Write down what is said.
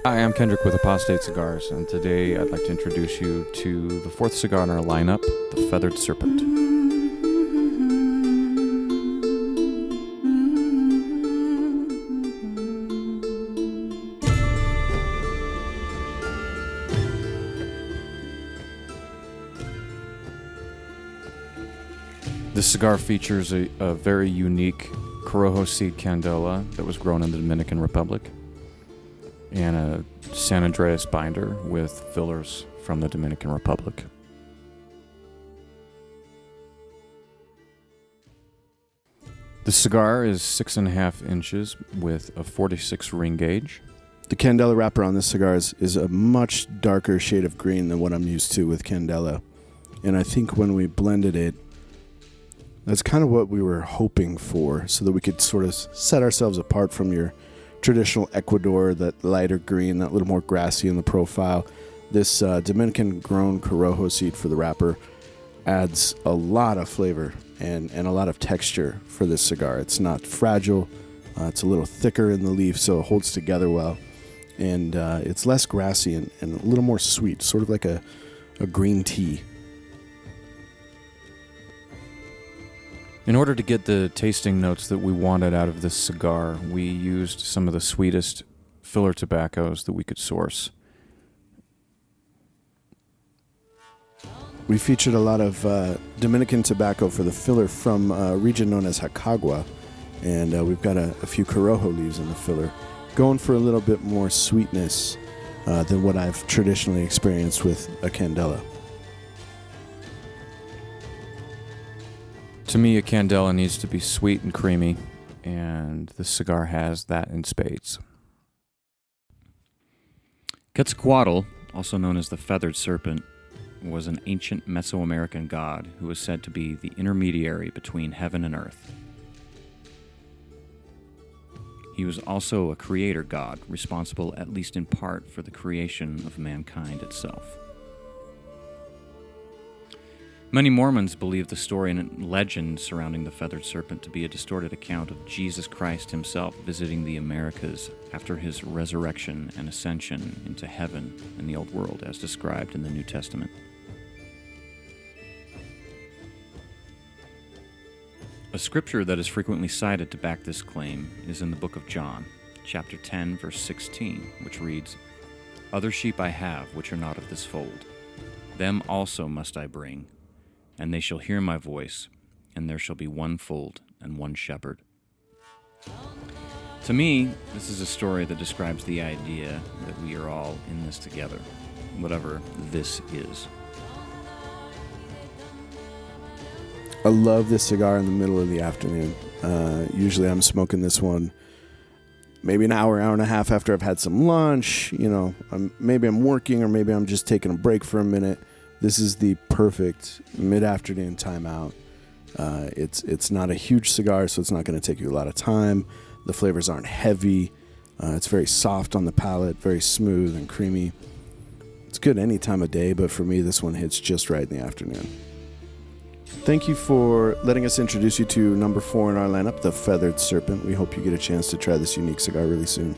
Hi, I'm Kendrick with Apostate Cigars, and today I'd like to introduce you to the fourth cigar in our lineup, the Feathered Serpent. This cigar features a very unique Corojo seed Candela that was grown in the Dominican Republic, and a San Andreas binder with fillers from the Dominican Republic. The cigar is 6.5 inches with a 46 ring gauge. The Candela wrapper on this cigar is a much darker shade of green than what I'm used to with Candela. And I think when we blended it, that's kind of what we were hoping for, so that we could sort of set ourselves apart from your traditional Ecuador, that lighter green, that little more grassy in the profile. This Dominican-grown Corojo seed for the wrapper adds a lot of flavor and a lot of texture for this cigar. It's not fragile. It's a little thicker in the leaf, so it holds together well. And it's less grassy and a little more sweet, sort of like a green tea. In order to get the tasting notes that we wanted out of this cigar, we used some of the sweetest filler tobaccos that we could source. We featured a lot of Dominican tobacco for the filler from a region known as Jacagua, and we've got a few Corojo leaves in the filler, going for a little bit more sweetness than what I've traditionally experienced with a Candela. To me, a Candela needs to be sweet and creamy, and this cigar has that in spades. Quetzalcoatl, also known as the Feathered Serpent, was an ancient Mesoamerican god who was said to be the intermediary between heaven and earth. He was also a creator god, responsible at least in part for the creation of mankind itself. Many Mormons believe the story and legend surrounding the Feathered Serpent to be a distorted account of Jesus Christ himself visiting the Americas after his resurrection and ascension into heaven in the Old World, as described in the New Testament. A scripture that is frequently cited to back this claim is in the book of John, chapter 10, verse 16, which reads, "Other sheep I have, which are not of this fold. Them also must I bring, and they shall hear my voice, and there shall be one fold and one shepherd." To me, this is a story that describes the idea that we are all in this together, whatever this is. I love this cigar in the middle of the afternoon. Usually I'm smoking this one maybe an hour and a half after I've had some lunch. Maybe I'm working, or maybe I'm just taking a break for a minute. This is the perfect mid-afternoon timeout. It's not a huge cigar, so it's not going to take you a lot of time. The flavors aren't heavy. It's very soft on the palate, very smooth and creamy. It's good any time of day, but for me, this one hits just right in the afternoon. Thank you for letting us introduce you to number 4 in our lineup, the Feathered Serpent. We hope you get a chance to try this unique cigar really soon.